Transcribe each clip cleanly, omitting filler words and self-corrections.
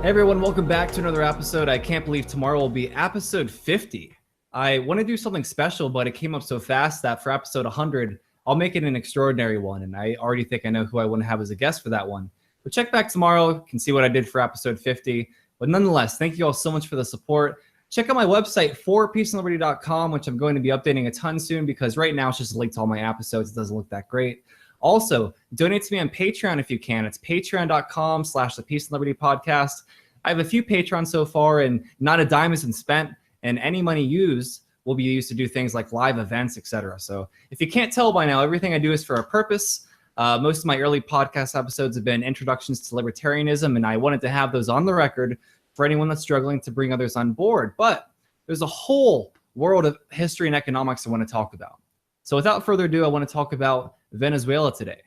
Hey everyone, welcome back to another episode. I can't believe tomorrow will be episode 50. I want to do something special, but it came up so fast that for episode 100, I'll make it an extraordinary one. And I already think I know who I want to have as a guest for that one. But check back tomorrow, you can see what I did for episode 50. But nonetheless, thank you all so much for the support. Check out my website, forpeaceandliberty.com, which I'm going to be updating a ton soon because right now it's just a link to all my episodes. It doesn't look that great. Also, donate to me on Patreon if you can. It's patreon.com/the Peace and Liberty Podcast. I have a few patrons so far, and not a dime has been spent, and any money used will be used to do things like live events, etc. So if you can't tell by now, everything I do is for a purpose. Most of my early podcast episodes have been introductions to libertarianism, and I wanted to have those on the record for anyone that's struggling to bring others on board. But there's a whole world of history and economics I want to talk about. So without further ado, I want to talk about Venezuela today.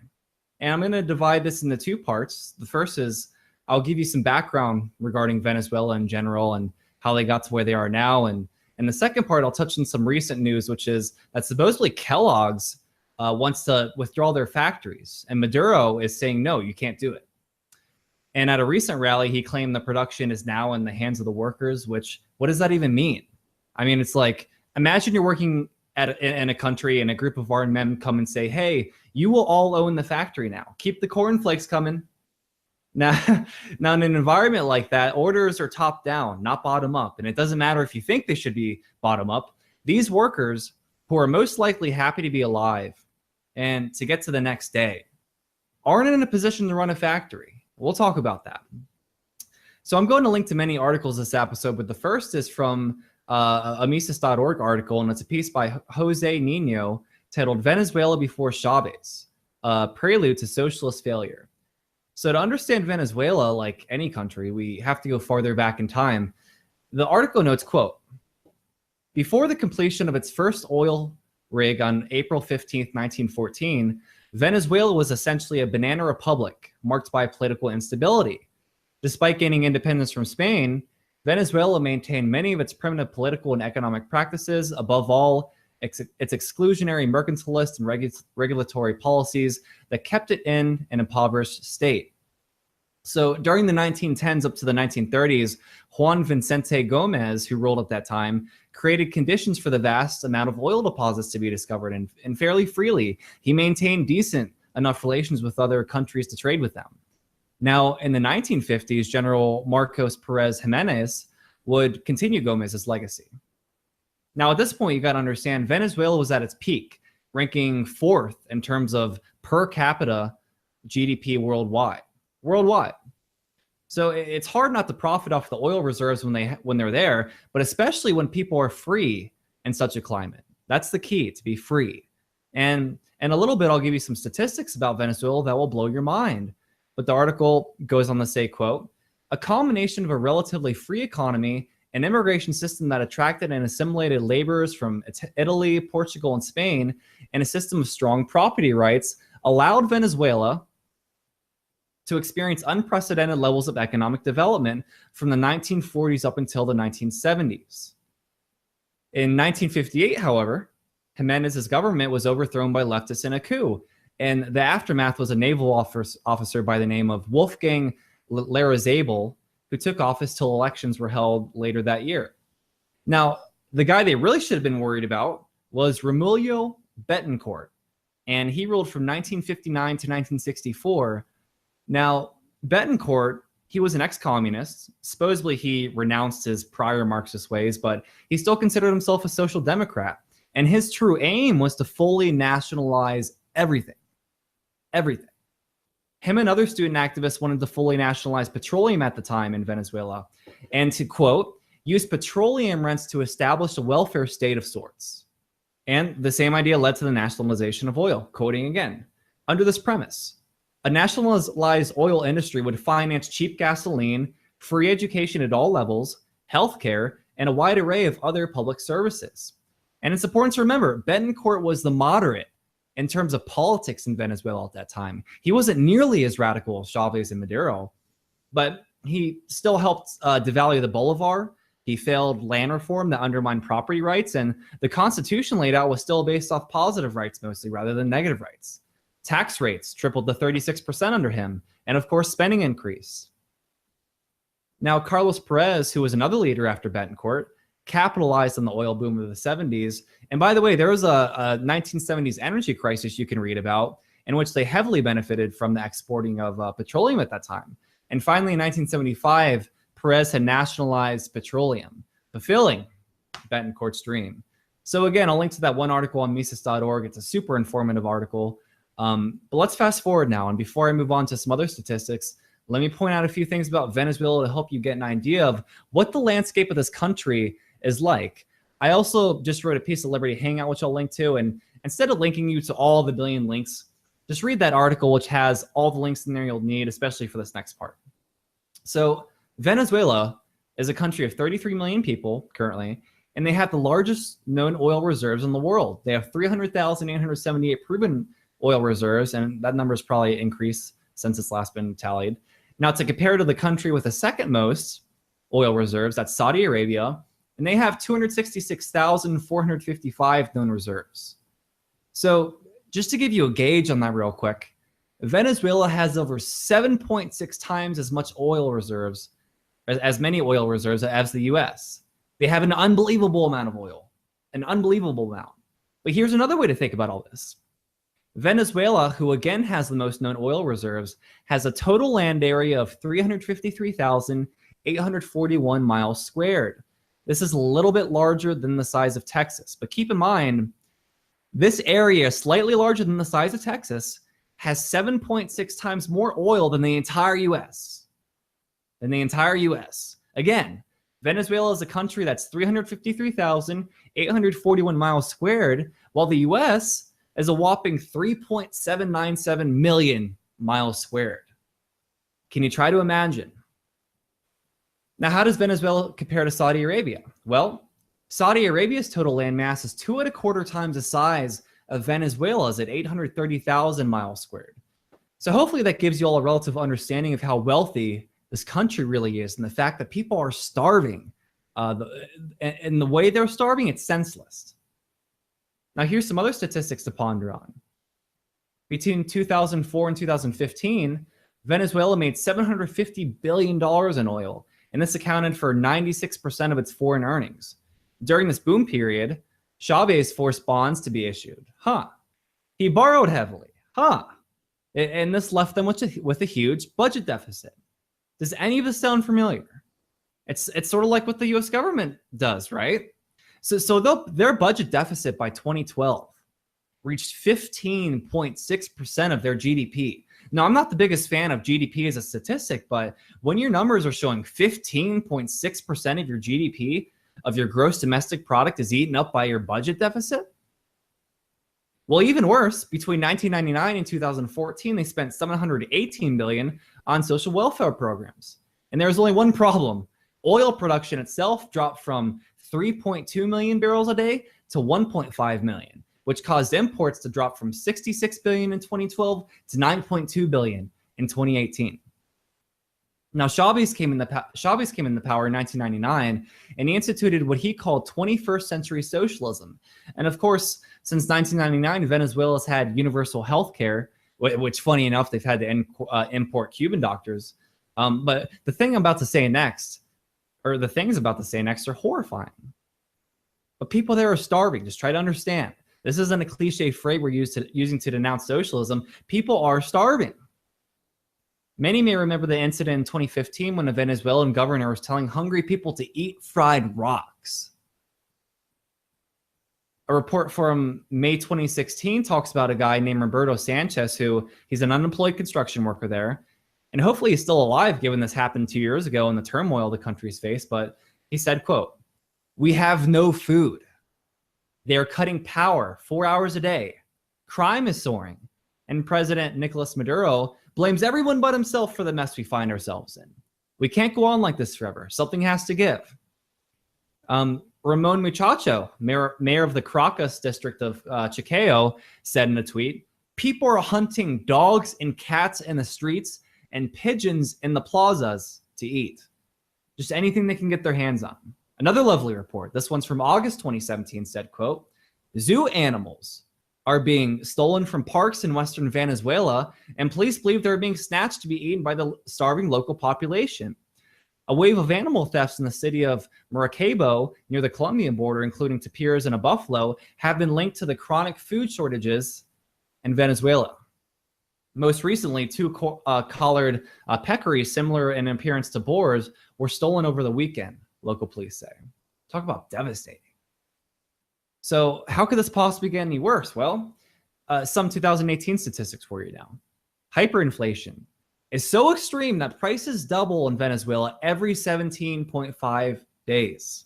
And I'm going to divide this into two parts. The first is I'll give you some background regarding Venezuela in general and how they got to where they are now. And the second part, I'll touch on some recent news, which is that supposedly Kellogg's wants to withdraw their factories. And Maduro is saying, no, you can't do it. And at a recent rally, he claimed the production is now in the hands of the workers, which, what does that even mean? I mean, it's like, imagine you're working in a country and a group of armed men come and say, hey, you will all own the factory now. Keep the cornflakes coming. Now in an environment like that, orders are top down, not bottom up. And it doesn't matter if you think they should be bottom up. These workers who are most likely happy to be alive and to get to the next day aren't in a position to run a factory. We'll talk about that. So I'm going to link to many articles this episode, but the first is from a Mises.org article, and it's a piece by Jose Nino titled Venezuela Before Chavez, a Prelude to Socialist Failure. So to understand Venezuela, like any country, we have to go farther back in time. The article notes, quote, before the completion of its first oil rig on April 15th, 1914, Venezuela was essentially a banana republic marked by political instability. Despite gaining independence from Spain, Venezuela maintained many of its primitive political and economic practices, above all, its exclusionary mercantilist and regulatory policies that kept it in an impoverished state. So during the 1910s up to the 1930s, Juan Vicente Gomez, who ruled at that time, created conditions for the vast amount of oil deposits to be discovered, and fairly freely. He maintained decent enough relations with other countries to trade with them. Now, in the 1950s, General Marcos Perez Jimenez would continue Gomez's legacy. Now, at this point, you got to understand, Venezuela was at its peak, ranking 4th in terms of per capita GDP worldwide. So it's hard not to profit off the oil reserves when they're there, but especially when people are free in such a climate. That's the key, to be free. And in a little bit, I'll give you some statistics about Venezuela that will blow your mind. But the article goes on to say, quote, a combination of a relatively free economy, an immigration system that attracted and assimilated laborers from Italy, Portugal, and Spain, and a system of strong property rights allowed Venezuela to experience unprecedented levels of economic development from the 1940s up until the 1970s. In 1958, however, Jimenez's government was overthrown by leftists in a coup, and the aftermath was a naval officer by the name of Wolfgang Larrazabal, who took office till elections were held later that year. Now, the guy they really should have been worried about was Romulo Betancourt, and he ruled from 1959 to 1964. Now, Betancourt, he was an ex-communist. Supposedly, he renounced his prior Marxist ways, but he still considered himself a social democrat. And his true aim was to fully nationalize everything. Everything. Him and other student activists wanted to fully nationalize petroleum at the time in Venezuela, and to, quote, use petroleum rents to establish a welfare state of sorts. And the same idea led to the nationalization of oil, quoting again. Under this premise, a nationalized oil industry would finance cheap gasoline, free education at all levels, healthcare, and a wide array of other public services. And it's important to remember, Betancourt was the moderate in terms of politics in Venezuela at that time. He wasn't nearly as radical as Chavez and Maduro, but he still helped devalue the bolivar. He failed land reform that undermined property rights, and the Constitution laid out was still based off positive rights mostly rather than negative rights. Tax rates tripled to 36% under him, and of course, spending increase. Now, Carlos Perez, who was another leader after Betancourt, capitalized on the oil boom of the 70s. And by the way, there was a 1970s energy crisis you can read about in which they heavily benefited from the exporting of petroleum at that time. And finally, in 1975, Perez had nationalized petroleum, fulfilling Betancourt's dream. So again, I'll link to that one article on Mises.org. It's a super informative article. But let's fast forward now. And before I move on to some other statistics, let me point out a few things about Venezuela to help you get an idea of what the landscape of this country is like. I also just wrote a piece of Liberty Hangout, which I'll link to. And instead of linking you to all the billion links, just read that article, which has all the links in there you'll need, especially for this next part. So Venezuela is a country of 33 million people currently, and they have the largest known oil reserves in the world. They have 300,878 proven oil reserves, and that number has probably increased since it's last been tallied. Now, to compare to the country with the second most oil reserves, that's Saudi Arabia, and they have 266,455 known reserves. So just to give you a gauge on that real quick, Venezuela has over 7.6 times as much oil reserves, as many oil reserves as the US. They have an unbelievable amount of oil, an unbelievable amount. But here's another way to think about all this. Venezuela, who again has the most known oil reserves, has a total land area of 353,841 miles squared. This is a little bit larger than the size of Texas. But keep in mind, this area, slightly larger than the size of Texas, has 7.6 times more oil than the entire US. Again, Venezuela is a country that's 353,841 miles squared, while the US is a whopping 3.797 million miles squared. Can you try to imagine? Now, how does Venezuela compare to Saudi Arabia? Well, Saudi Arabia's total land mass is 2.25 times the size of Venezuela's at 830,000 miles squared. So hopefully that gives you all a relative understanding of how wealthy this country really is, and the fact that people are starving. And the way they're starving, it's senseless. Now, here's some other statistics to ponder on. Between 2004 and 2015, Venezuela made $750 billion in oil, and this accounted for 96% of its foreign earnings. During this boom period, Chavez forced bonds to be issued. He borrowed heavily. And this left them with a huge budget deficit. Does any of this sound familiar? It's sort of like what the US government does, right? So their budget deficit by 2012 reached 15.6% of their GDP. Now, I'm not the biggest fan of GDP as a statistic, but when your numbers are showing 15.6% of your GDP, of your gross domestic product, is eaten up by your budget deficit? Well, even worse, between 1999 and 2014, they spent $718 billion on social welfare programs. And there's only one problem. Oil production itself dropped from 3.2 million barrels a day to 1.5 million, which caused imports to drop from 66 billion in 2012 to 9.2 billion in 2018. Now, Chavez came into power in 1999, and he instituted what he called 21st century socialism. And of course, since 1999, Venezuela's had universal health care, which, funny enough, they've had to import Cuban doctors. But the things I'm about to say next are horrifying. But people there are starving. Just try to understand. This isn't a cliche phrase we're using to denounce socialism. People are starving. Many may remember the incident in 2015 when a Venezuelan governor was telling hungry people to eat fried rocks. A report from May 2016 talks about a guy named Roberto Sanchez, he's an unemployed construction worker there. And hopefully he's still alive, given this happened 2 years ago and the turmoil the country's faced. But he said, quote, "We have no food. They are cutting power 4 hours a day. Crime is soaring. And President Nicolas Maduro blames everyone but himself for the mess we find ourselves in. We can't go on like this forever. Something has to give." Ramon Muchacho, mayor of the Caracas district of Chicao, said in a tweet, "People are hunting dogs and cats in the streets and pigeons in the plazas to eat. Just anything they can get their hands on." Another lovely report, this one's from August 2017, said, quote, "Zoo animals are being stolen from parks in western Venezuela, and police believe they're being snatched to be eaten by the starving local population. A wave of animal thefts in the city of Maracaibo near the Colombian border, including tapirs and a buffalo, have been linked to the chronic food shortages in Venezuela. Most recently, two collared peccaries, similar in appearance to boars, were stolen over the weekend, local police say. Talk about devastating. So how could this possibly get any worse? Well, some 2018 statistics for you now. Hyperinflation is so extreme that prices double in Venezuela every 17.5 days.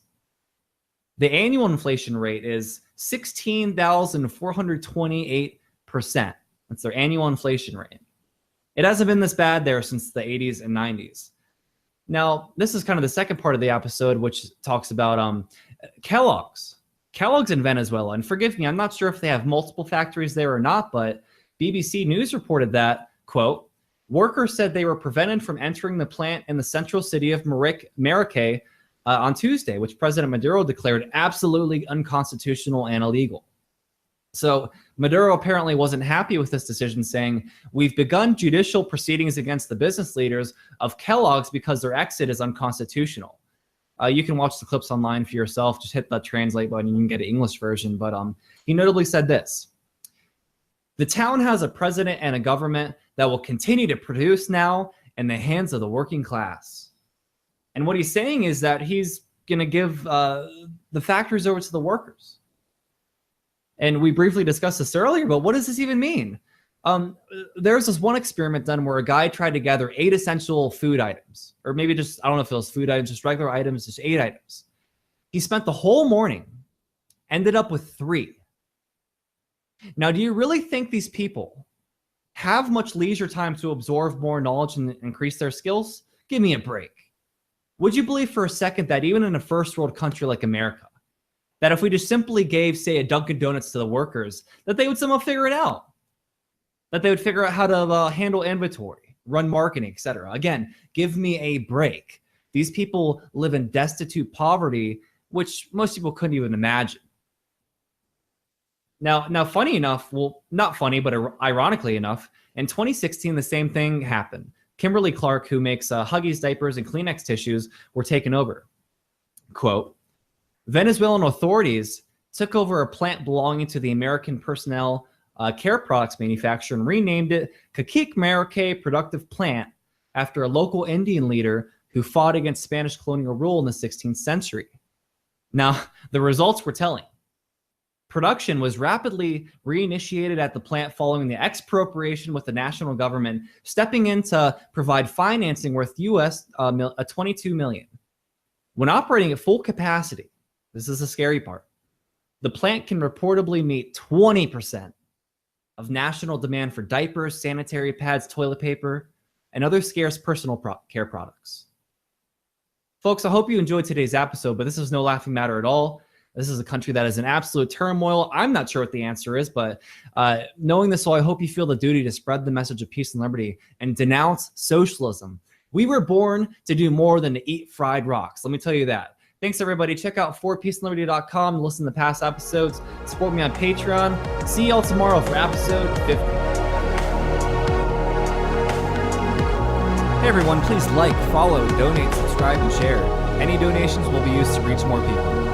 The annual inflation rate is 16,428%. That's their annual inflation rate. It hasn't been this bad there since the 80s and 90s. Now, this is kind of the second part of the episode, which talks about Kellogg's. Kellogg's in Venezuela. And forgive me, I'm not sure if they have multiple factories there or not, but BBC News reported that, quote, workers said they were prevented from entering the plant in the central city of Maracay on Tuesday, which President Maduro declared absolutely unconstitutional and illegal. So Maduro apparently wasn't happy with this decision, saying, we've begun judicial proceedings against the business leaders of Kellogg's because their exit is unconstitutional. You can watch the clips online for yourself. Just hit the translate button. You can get an English version. But he notably said this. The town has a president and a government that will continue to produce now in the hands of the working class. And what he's saying is that he's going to give the factories over to the workers. And we briefly discussed this earlier, but what does this even mean? There's this one experiment done where a guy tried to gather 8 essential food items, or maybe just, I don't know if it was food items, just regular items, just 8 items. He spent the whole morning, ended up with 3. Now, do you really think these people have much leisure time to absorb more knowledge and increase their skills? Give me a break. Would you believe for a second that even in a first world country like America, that if we just simply gave, say, a Dunkin' Donuts to the workers, that they would somehow figure it out? That they would figure out how to handle inventory, run marketing, etc. Again, give me a break. These people live in destitute poverty, which most people couldn't even imagine. Now, funny enough, well, not funny, but ironically enough, in 2016, the same thing happened. Kimberly Clark, who makes Huggies diapers and Kleenex tissues, were taken over. Quote, Venezuelan authorities took over a plant belonging to the American personnel care products manufacturer and renamed it Cacique Maracay Productive Plant after a local Indian leader who fought against Spanish colonial rule in the 16th century. Now, the results were telling. Production was rapidly reinitiated at the plant following the expropriation, with the national government stepping in to provide financing worth US $22 million. When operating at full capacity, this is the scary part, the plant can reportedly meet 20% of national demand for diapers, sanitary pads, toilet paper, and other scarce personal care products. Folks, I hope you enjoyed today's episode, but this is no laughing matter at all. This is a country that is in absolute turmoil. I'm not sure what the answer is, but knowing this all, I hope you feel the duty to spread the message of peace and liberty and denounce socialism. We were born to do more than to eat fried rocks. Let me tell you that. Thanks, everybody. Check out forpeaceandliberty.com and listen to past episodes. Support me on Patreon. See y'all tomorrow for episode 50. Hey, everyone. Please like, follow, donate, subscribe, and share. Any donations will be used to reach more people.